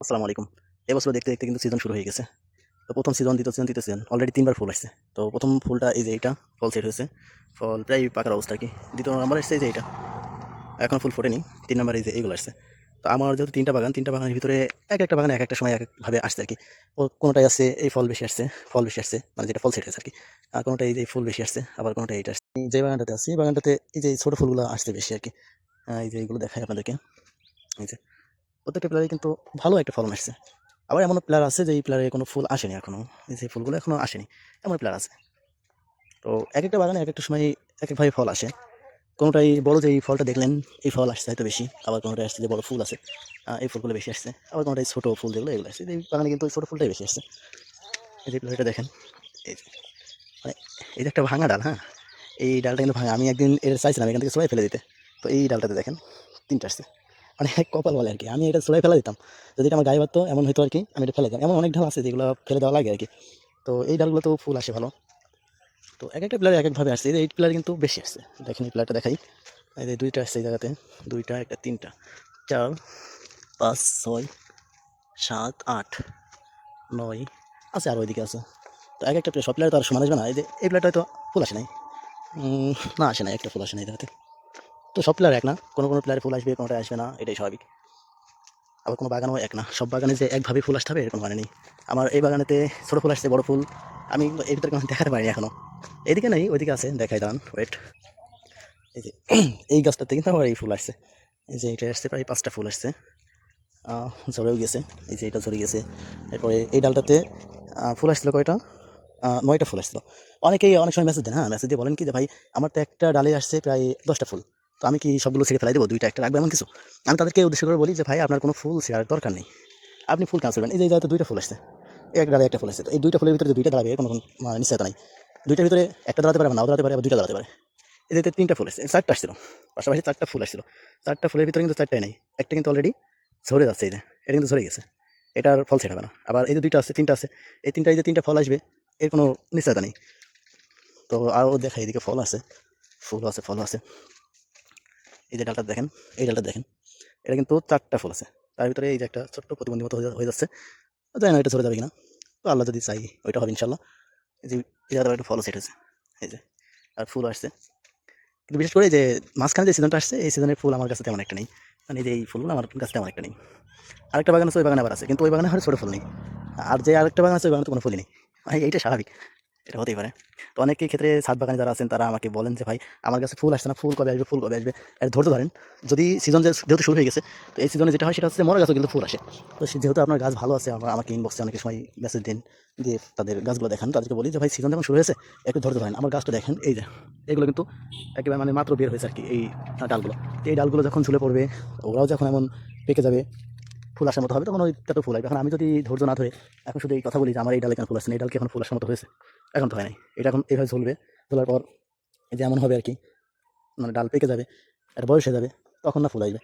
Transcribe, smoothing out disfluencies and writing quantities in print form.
আসসালামু আলাইকুম। এবছর দেখতে, দেখতে কিন্তু সিজন শুরু হয়ে গেছে। তো ১ম সিজন, ২য় সিজন, ৩য় সিজন অলরেডি ৩ বার ফুল আসছে। তো ১ম ফুলটা এই যে এইটা ফল সেট হয়েছে। ফল প্রায় পাকার অবস্থা আরকি। ২য় নাম্বার আসছে এই যে এইটা। এখনো ফুল ফোটেনি। ৩ নাম্বার এই যে এইগুলো আসছে। তো আমার যেহেতু ৩ টা বাগান, ৩ টা বাগানের ভিতরে একেকটা বাগানে একেকটা সময় একেকভাবে আসছে আরকি। কোনোটায় আছে এই ফল বেশি আসছে, ফল বেশি আসছে। মানে যেটা ফল সেট হয়েছে আরকি। আর কোনোটায় এই যে ফুল বেশি আসছে, আবার কোনোটায় এইটা আসছে। যে বাগানটাতে আছি, এই বাগানটাতে এই যে ছোট ফুলগুলো আসছে বেশি আরকি। এই যে এইগুলো দেখাই আপনাদেরকে। এই যে প্রত্যেকটা প্লেয়ারে কিন্তু ভালো একটা ফলন আসছে। আবার এমনও প্লেয়ার আছে যে এই প্লেয়ারে কোনো ফুল আসেনি এখনো। এই যে ফুলগুলো এখনো আসেনি। এমন প্লেয়ার আছে। তো একেকটা বাগানে একেকটা সময় একেকভাবে ফল আসে। কোনোটাই বড় যে এই ফলটা দেখলেন, এই ফল আসছে হয়তো বেশি। আবার কোনোটায় আসছে যে বড় ফুল আছে। এই ফুলগুলো বেশি আসছে। আবার কোনোটায় ছোট ফুল যেগুলো এগুলো আসছে। এই বাগানে কিন্তু ওই ছোট ফুলটাই বেশি আসছে। এই যে প্লেয়ারটা দেখেন। এই যে মানে এই যে একটা ভাঙা ডাল, হ্যাঁ? এই ডালটা কিন্তু ভাঙা। আমি একদিন এটা চাইছিলাম এখান থেকে ছুঁড়াই ফেলে দিতে। তো এই ডালটাতে দেখেন ৩ টা আসছে। মানে কপাল বলে আরকি। আমি এটা ছুঁড়াই ফেলে দিতাম। যদি এটা আমার গায়ে বাজতো এমন হইতো আরকি, আমি এটা ফেলে দিতাম। এমন অনেক ডাল আছে যেগুলো ফেলে দেওয়া লাগে আরকি। তো এই ডালগুলোতেও ফুল আসে ভালো। তো একেকটা প্লেয়ার একেকভাবে আসছে। এই যে এই প্লেয়ার কিন্তু বেশি আসছে। দেখেন এই প্লেয়ারটা দেখাই। এই যে ২ টা আসছে এই জায়গাতে। ২ টা, একটা ৩ টা, ৪, ৫, ৬, ৭, ৮, ৯ আছে আরও ওইদিকে আছে। তো একেকটা প্লেয়ার সব প্লেয়ার তো আর সমান আসবে না। এই যে এই প্লেয়ারটা হয়তো ফুল আসে নাই। না আসে নাই, একটা ফুল আসে নাই এই জায়গাতে। তো সব প্লেয়ার এক না। কোনো প্লেয়ারে ফুল আসবে, কোনোটায় আসবে না। এটাই স্বাভাবিক। আবার কোনো বাগানও এক না। সব বাগানে যে একভাবে ফুল আসতে হবে এরকম মানে নেই। আমার এই বাগানেতে ছোট ফুল আসছে, বড় ফুল আমি এর ভিতরে কোনো দেখাতে পারিনি এখনো। এদিকে নাই, ওইদিকে আছে। দেখাই দাঁড়ান, ওয়েট। এই যে এই গাছটাতে কিন্তু আমার এই ফুল আসছে। এই যে এটা আসছে প্রায় ৫ টা ফুল আসছে। ঝরেও গেছে। এই যে এটা ঝরে গেছে। এরপরে এই ডালটাতে ফুল আসছিল কয়টা? ৯ টা ফুল আসছিল। অনেকেই অনেক সময় মেসেজ দেন, হ্যাঁ? মেসেজ দিয়ে বলেন কি যে, "ভাই আমার তো একটা ডালে আসছে প্রায় ১০ টা ফুল। তো আমি কি সবগুলো ছিঁড়ে ফেলাই দেব? ২ টা ১ টা রাখবো এমন কিছু?" আমি তাদেরকে উদ্দেশ্য করে বলি যে, "ভাই আপনার কোনো ফুল ছিঁড়ার দরকার নেই। আপনি ফুল কেন ছিঁড়বেন? এই যে এই জায়গাতে ২ টা ফুল আসছে। এই এক ডালে ১ টা ফুল আসছে। তো এই ২ টা ফুলের ভিতরে যে ২ টা দাঁড়াবে এর কোনো নিশ্চয়তা নাই। ২ টার ভিতরে ১ টা দাঁড়াতে পারে, আবার নাও দাঁড়াতে পারে, আবার ২ টা দাঁড়াতে পারে। এই যে ৩ টা ফুল আসছে, ৪ টা আসছিল। পাশাপাশি ৪ টা ফুল আসছিল। ৪ টা ফুলের ভিতরে কিন্তু ৪ টাই নাই। একটা কিন্তু অলরেডি ঝরে যাচ্ছে এই যে। এটা কিন্তু ঝরে গেছে। এটার ফল ছেড়াবে না। আবার এই যে ২ টা আছে, ৩ টা আছে। এই ৩ টায় যে ৩ টা ফল আসবে এর কোনো নিশ্চয়তা নেই। তো আরও দেখাই এদিকে ফল আছে। ফুলও আছে, ফলও আছে। এই যে ডালটা দেখেন, এই ডালটা দেখেন। এটা কিন্তু ৪ টা ফুল আছে। তার ভিতরে এই যে একটা ছোট্ট প্রতিবন্ধী মতো হয়ে যাচ্ছে। জানি না এটা ঝরে যাবে কিনা। তো আল্লাহ যদি চাই ওইটা হবে ইনশাআল্লাহ। এই যে এই জায়গাটায় একটা ফলও সেট হয়েছে। এই যে আর ফুলও আসছে। কিন্তু বিশেষ করে এই যে মাঝখানে যে সিজনটা আসছে এই সিজনের ফুল আমার কাছে তেমন একটা নেই। মানে এই যে এই ফুলগুলো আমার কাছে তেমন একটা নেই। আরেকটা বাগান আছে, ওই বাগানে আবার আছে। কিন্তু ওই বাগানে হয়তো ছোট ফুল নেই। আর যে আরেকটা বাগান আছে ওই বাগানে তো কোনো ফুলই নেই। ভাই এইটা স্বাভাবিক। এটা হতেই পারে। তো অনেকেই ক্ষেত্রে ছাদ বাগানে যারা আছেন তারা আমাকে বলেন যে, "ভাই আমার কাছে ফুল আসছে না, ফুল কবে আসবে, ফুল কবে আসবে?" ধৈর্য ধরেন। যদি সিজন যেহেতু শুরু হয়ে গেছে, তো এই সিজনে যেটা হয় সেটা হচ্ছে মরা গাছও কিন্তু ফুল আসে। তো যেহেতু আপনার গাছ ভালো আছে আমাকে ইনবক্সে অনেক সময় মেসেজ দিন, দিয়ে তাদের গাছগুলো দেখান। তাদেরকে বলি যে, "ভাই সিজন যখন শুরু হয়েছে একটু ধৈর্য ধরেন।" আমার গাছটা দেখেন এই যে, এগুলো কিন্তু একেবারে মানে মাত্র বের হয়েছে আরকি এই ডালগুলো। তো এই ডালগুলো যখন ঝুলে পড়বে, ওরাও যখন এমন পেকে যাবে, ফুল আসার মতো হবে তখন ওইটাতে ফুল আসবে। এখন আমি যদি ধৈর্য না ধরে এখন শুধু এই কথা বলি যে, "আমার এই ডালে কেন ফুল আসছে না? এই ডাল কি এখন ফুল আসার মতো হয়েছে?" এখন তো হয় নাই। এটা এখন এভাবে ঝুলবে। ঝোলার পর এই যে এমন হবে আরকি, মানে ডাল পেকে যাবে, একটা বয়স হয়ে যাবে, তখন না ফুল আসবে।